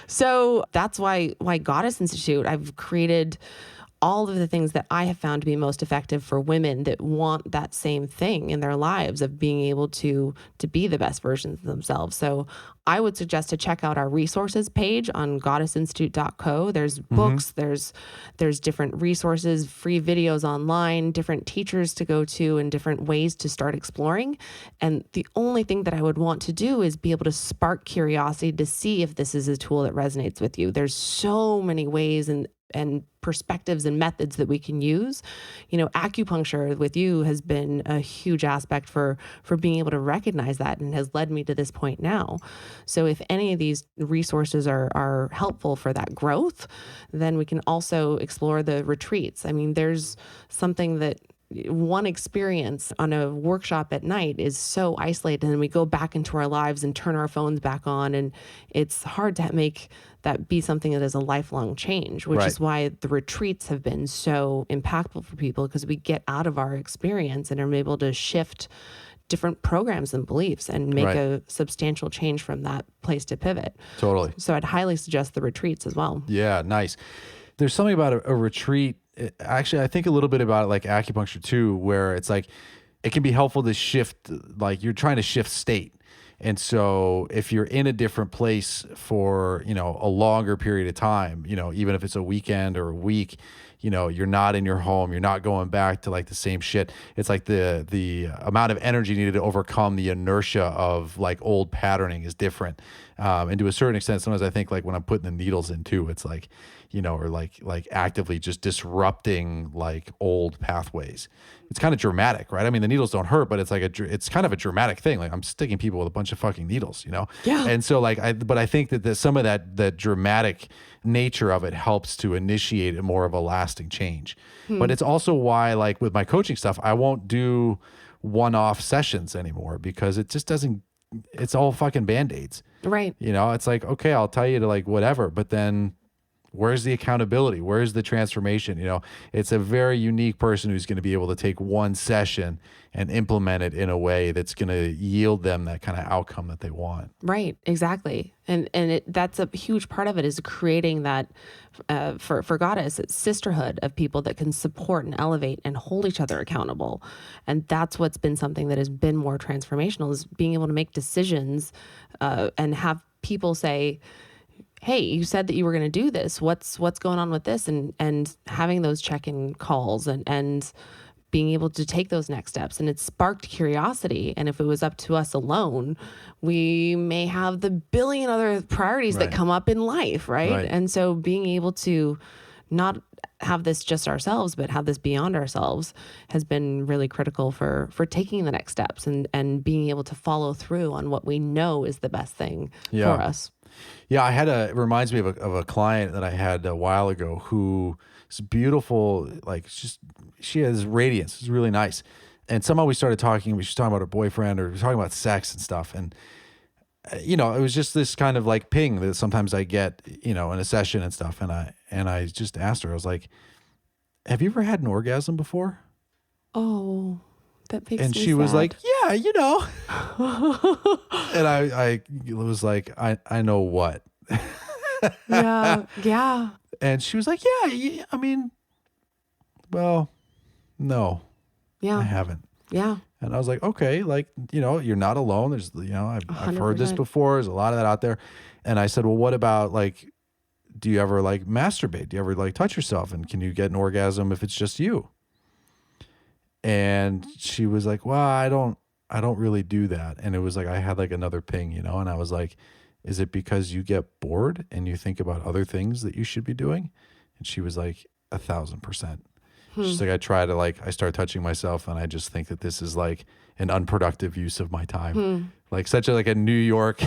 So that's why Goddess Institute, I've created all of the things that I have found to be most effective for women that want that same thing in their lives, of being able to be the best versions of themselves. So I would suggest to check out our resources page on goddessinstitute.co. There's books, there's different resources, free videos online, different teachers to go to, and different ways to start exploring. And the only thing that I would want to do is be able to spark curiosity to see if this is a tool that resonates with you. There's so many ways and perspectives and methods that we can use. Acupuncture with you has been a huge aspect for being able to recognize that, and has led me to this point now. So if any of these resources are helpful for that growth, then we can also explore the retreats. I mean, there's something that one experience on a workshop at night is so isolated, and then we go back into our lives and turn our phones back on, and it's hard to make that be something that is a lifelong change, which is why the retreats have been so impactful for people, because we get out of our experience and are able to shift different programs and beliefs and make a substantial change from that place to pivot. Totally. So I'd highly suggest the retreats as well. Yeah, nice. There's something about a retreat. Actually, I think a little bit about it like acupuncture too, where it's like it can be helpful to shift, like you're trying to shift state. And so if you're in a different place for, a longer period of time, even if it's a weekend or a week, you're not in your home, you're not going back to like the same shit. It's like the amount of energy needed to overcome the inertia of like old patterning is different. And to a certain extent, sometimes I think like when I'm putting the needles in too, it's like, or like actively just disrupting like old pathways. It's kind of dramatic, right? I mean, the needles don't hurt, but it's like it's kind of a dramatic thing. Like I'm sticking people with a bunch of fucking needles, Yeah. And so but I think that some of that dramatic nature of it helps to initiate a more of a lasting change. But it's also why, like with my coaching stuff, I won't do one-off sessions anymore, because it just doesn't. It's all fucking Band-Aids, Right. It's like, okay, I'll tell you to like whatever, but then where's the accountability? Where's the transformation? It's a very unique person who's going to be able to take one session and implement it in a way that's going to yield them that kind of outcome that they want. Right, exactly. And that's a huge part of it, is creating that for Goddess, it's sisterhood of people that can support and elevate and hold each other accountable. And that's what's been something that has been more transformational, is being able to make decisions and have people say, hey, you said that you were going to do this. What's going on with this? And having those check-in calls and being able to take those next steps. And it sparked curiosity. And if it was up to us alone, we may have the billion other priorities that come up in life, right? And so being able to not have this just ourselves, but have this beyond ourselves has been really critical for taking the next steps and being able to follow through on what we know is the best thing for us. Yeah, it reminds me of a client that I had a while ago who is beautiful, like she has radiance. It's really nice. And somehow we started talking, we were talking about her boyfriend, or we were talking about sex and stuff. And, it was just this kind of like ping that sometimes I get, in a session and stuff. And I just asked her, I was like, have you ever had an orgasm before? Oh, that makes and me she was sad. like, yeah, and I was like, I know what. Yeah. And she was like, yeah, I mean, well, no, I haven't. Yeah. And I was like, okay, like, you're not alone. There's, I've heard this 100%. before. There's a lot of that out there. And I said, well, what about like do you ever like masturbate? Do you ever like touch yourself? And can you get an orgasm if it's just you? And she was like, well, I don't really do that. And it was like, I had like another ping, you know? And I was like, is it because you get bored and you think about other things that you should be doing? And she was like, 1,000%. She's like, I start touching myself and I just think that this is like an unproductive use of my time. Like such a New York,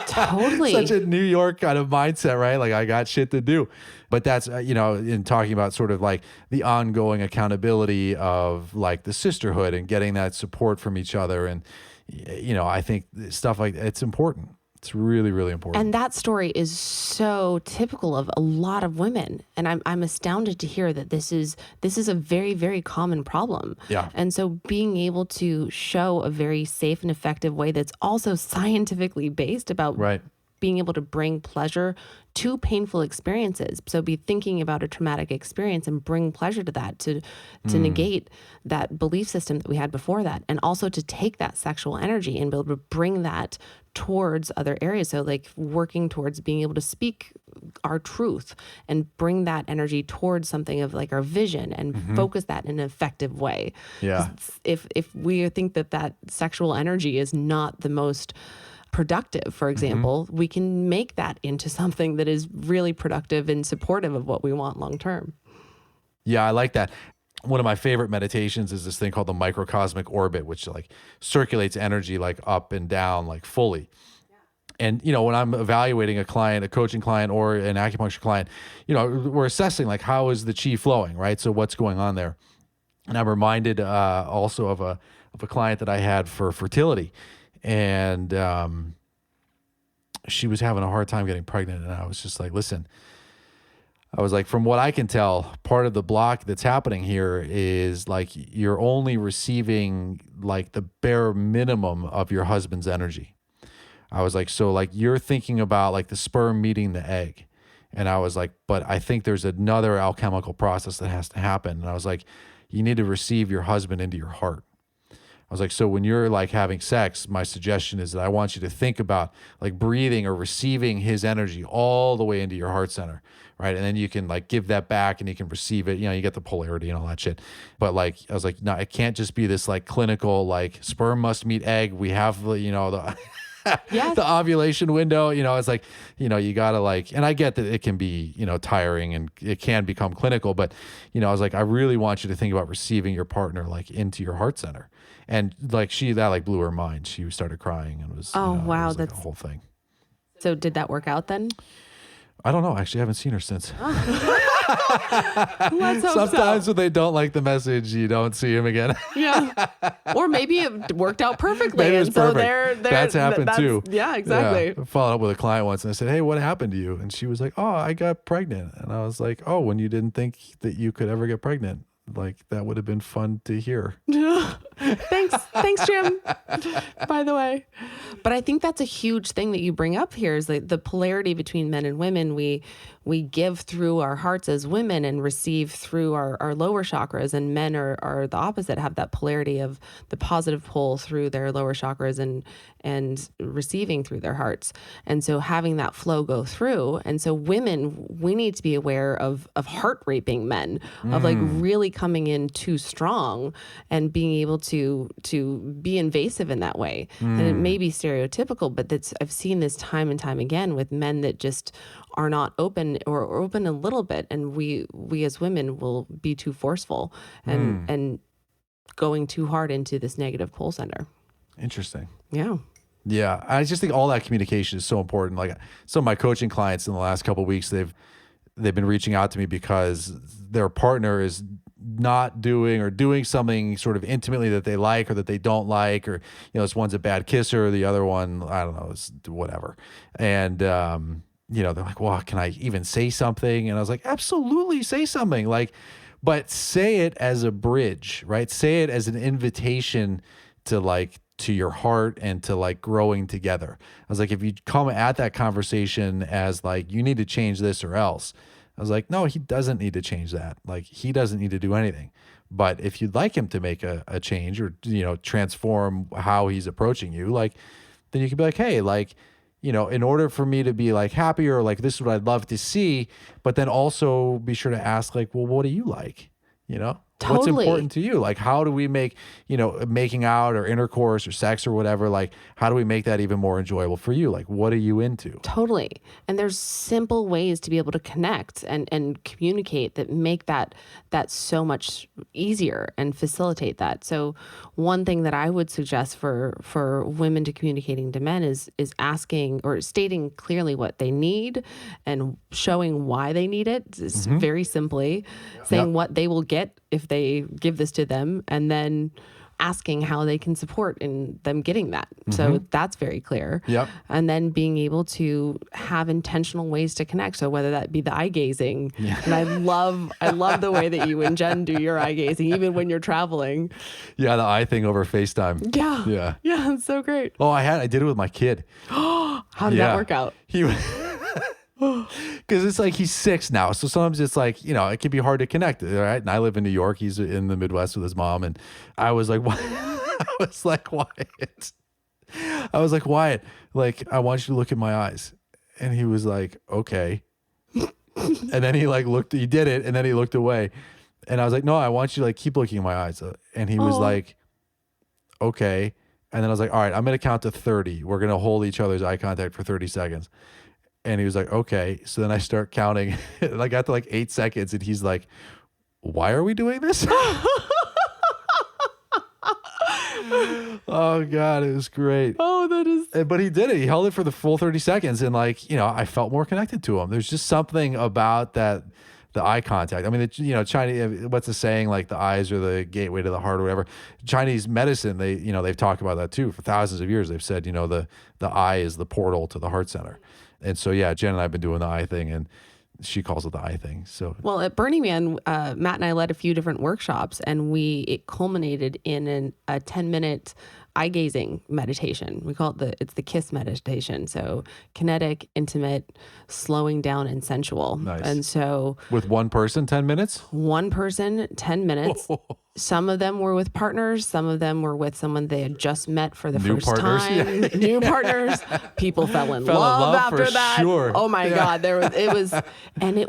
Totally. such a New York kind of mindset, right? Like I got shit to do. But that's, in talking about sort of like the ongoing accountability of like the sisterhood and getting that support from each other. And, I think stuff like it's important. It's really, really important. And that story is so typical of a lot of women. And I'm astounded to hear that this is a very, very common problem. Yeah. And so being able to show a very safe and effective way that's also scientifically based about Right. being able to bring pleasure to painful experiences. So be thinking about a traumatic experience and bring pleasure to that, to negate that belief system that we had before that. And also to take that sexual energy and be able to bring that towards other areas. So like working towards being able to speak our truth and bring that energy towards something of like our vision and focus that in an effective way. Yeah. If we think that sexual energy is not the most productive, for example, we can make that into something that is really productive and supportive of what we want long term. Yeah, I like that. One of my favorite meditations is this thing called the microcosmic orbit, which like circulates energy like up and down, like fully. And, when I'm evaluating a client, a coaching client or an acupuncture client, we're assessing like, how is the chi flowing, right? So what's going on there? And I'm reminded also of a client that I had for fertility. And she was having a hard time getting pregnant. And I was just like, listen, I was like, from what I can tell, part of the block that's happening here is like you're only receiving like the bare minimum of your husband's energy. I was like, so like you're thinking about like the sperm meeting the egg. And I was like, but I think there's another alchemical process that has to happen. And I was like, you need to receive your husband into your heart. I was like, so when you're like having sex, my suggestion is that I want you to think about like breathing or receiving his energy all the way into your heart center, right? And then you can like give that back and you can receive it. You get the polarity and all that shit. But like, I was like, no, it can't just be this like clinical, like sperm must meet egg. We have, the Yes. the ovulation window, it's like, you gotta like, and I get that it can be, tiring and it can become clinical, but, I was like, I really want you to think about receiving your partner like into your heart center. And like that like blew her mind. She started crying and was, Oh, wow. it was like That's a whole thing. So did that work out then? I don't know. Actually, I haven't seen her since. Let's hope Sometimes so. when they don't like the message, you don't see him again. Yeah. Or maybe it worked out perfectly. Maybe it was and so perfect. That's happened too. Yeah, exactly. Yeah. I followed up with a client once and I said, hey, what happened to you? And she was like, oh, I got pregnant. And I was like, oh, when you didn't think that you could ever get pregnant. Like that would have been fun to hear. Thanks, Jim, by the way. But I think that's a huge thing that you bring up here is the polarity between men and women. We give through our hearts as women and receive through our lower chakras, and men are the opposite, have that polarity of the positive pull through their lower chakras and receiving through their hearts. And so having that flow go through. And so women, we need to be aware of heart raping men, of like really coming in too strong and being able to be invasive in that way. And it may be stereotypical, but I've seen this time and time again with men that just are not open or open a little bit. And we as women will be too forceful and going too hard into this negative pull center. Interesting. Yeah. Yeah. I just think all that communication is so important. Like some of my coaching clients in the last couple of weeks, they've been reaching out to me because their partner is not doing or doing something sort of intimately that they like or that they don't like, or, this one's a bad kisser, the other one, I don't know, is whatever. And, they're like, well, can I even say something? And I was like, absolutely say something, like, but say it as a bridge, right? Say it as an invitation to your heart and to like growing together. I was like, if you come at that conversation as like, you need to change this or else, I was like, no, he doesn't need to change that. Like he doesn't need to do anything. But if you'd like him to make a change or, transform how he's approaching you, like, then you can be like, hey, like, in order for me to be like happy or like this is what I'd love to see, but then also be sure to ask like, well, what do you like? What's Totally. important to you? Like, how do we make, making out or intercourse or sex or whatever, like, how do we make that even more enjoyable for you? Like, what are you into? Totally. And there's simple ways to be able to connect and communicate that make that so much easier and facilitate that. So one thing that I would suggest for women to communicating to men is asking or stating clearly what they need and showing why they need it. It's very simply saying what they will get if they give this to them, and then asking how they can support in them getting that. So that's very clear. Yep. And then being able to have intentional ways to connect. So whether that be the eye gazing, and I love the way that you and Jen do your eye gazing, even when you're traveling. Yeah, the eye thing over FaceTime. Yeah, it's so great. Oh, I did it with my kid. How did that work out? Because it's like he's 6 now, so sometimes it's like it can be hard to connect, right? And I live in New York, he's in the Midwest with his mom, and I was like, Wyatt, like I want you to look in my eyes, and he was like, okay, and then he like looked, he did it, and then he looked away, and I was like, no, I want you to like keep looking in my eyes, and he was like, okay, and then I was like, all right, I'm gonna count to 30. We're gonna hold each other's eye contact for 30 seconds. And he was like, okay. So then I start counting, like after like 8 seconds, and he's like, why are we doing this? Oh God, it was great. Oh, that is. But he did it. He held it for the full 30 seconds. And like, I felt more connected to him. There's just something about that, the eye contact. I mean, Chinese, what's the saying? Like the eyes are the gateway to the heart or whatever. Chinese medicine, they've talked about that too. For thousands of years, they've said, the eye is the portal to the heart center. And so, yeah, Jen and I have been doing the eye thing, and she calls it the eye thing. So, well, at Burning Man, Matt and I led a few different workshops, and it culminated in a 10-minute eye gazing meditation. We call it it's the KISS meditation. So kinetic, intimate, slowing down, and sensual. Nice. And so with one person, 10 minutes? One person, 10 minutes. Some of them were with partners. Some of them were with someone they had just met for the first time. Yeah. New partners. People fell in love after that. Sure. Oh my God. It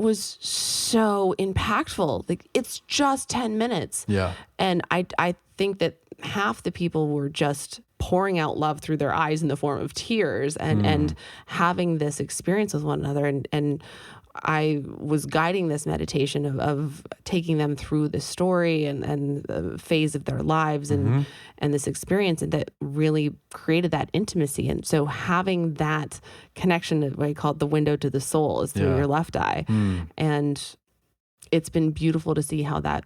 was so impactful. Like, it's just 10 minutes. Yeah. And I think that half the people were just pouring out love through their eyes in the form of tears and having this experience with one another. And I was guiding this meditation of taking them through the story and the phase of their lives and this experience, and that really created that intimacy. And so having that connection, what I call it the window to the soul, is through your left eye. And it's been beautiful to see how that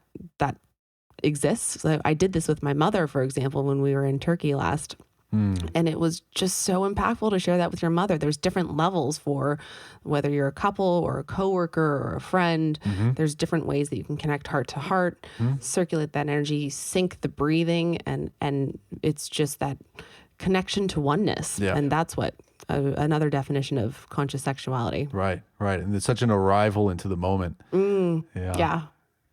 exists. So I did this with my mother, for example, when we were in Turkey last. And it was just so impactful to share that with your mother. There's different levels for whether you're a couple or a coworker or a friend. There's different ways that you can connect heart to heart, circulate that energy, sync the breathing, and it's just that connection to oneness. Yeah. And that's what another definition of conscious sexuality. Right. And it's such an arrival into the moment. Yeah.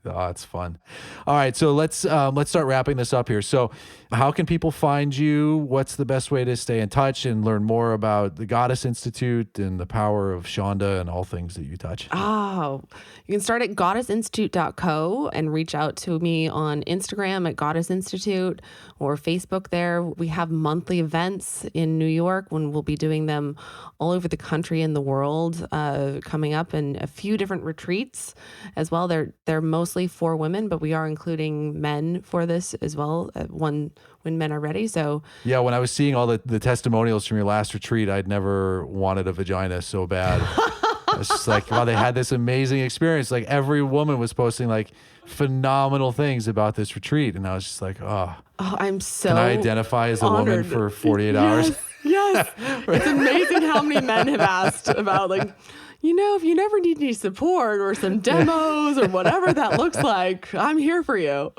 Oh, it's fun. All right, so let's start wrapping this up here. So, how can people find you? What's the best way to stay in touch and learn more about the Goddess Institute and the power of Shaunda and all things that you touch? Oh, you can start at goddessinstitute.co and reach out to me on Instagram at Goddess Institute or Facebook there. We have monthly events in New York when we'll be doing them all over the country and the world coming up, and a few different retreats as well. They're mostly for women, but we are including men for this as well when men are ready. So yeah, when I was seeing all the testimonials from your last retreat, I'd never wanted a vagina so bad. It's just like, wow, they had this amazing experience. Like every woman was posting like phenomenal things about this retreat. And I was just like, oh, I'm so can I identify as a honored. Woman for 48 hours? Yes. It's amazing how many men have asked about like, if you never need any support or some demos or whatever that looks like, I'm here for you.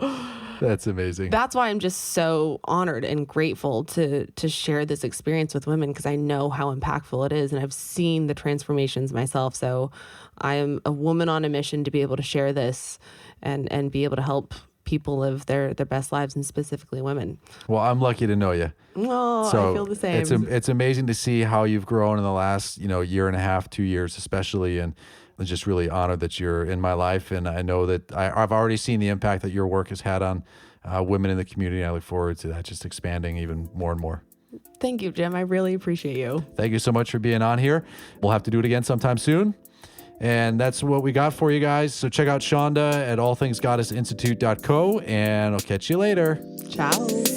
That's amazing. That's why I'm just so honored and grateful to share this experience with women, because I know how impactful it is, and I've seen the transformations myself. So I am a woman on a mission to be able to share this and be able to help people live their best lives, and specifically women. Well, I'm lucky to know you. Oh, I feel the same. It's amazing to see how you've grown in the last, year and a half, 2 years, especially. And I'm just really honored that you're in my life. And I know that I've already seen the impact that your work has had on women in the community. I look forward to that just expanding even more and more. Thank you, Jim. I really appreciate you. Thank you so much for being on here. We'll have to do it again sometime soon. And that's what we got for you guys. So check out Shaunda at allthingsgodnessinstitute.co, and I'll catch you later. Ciao.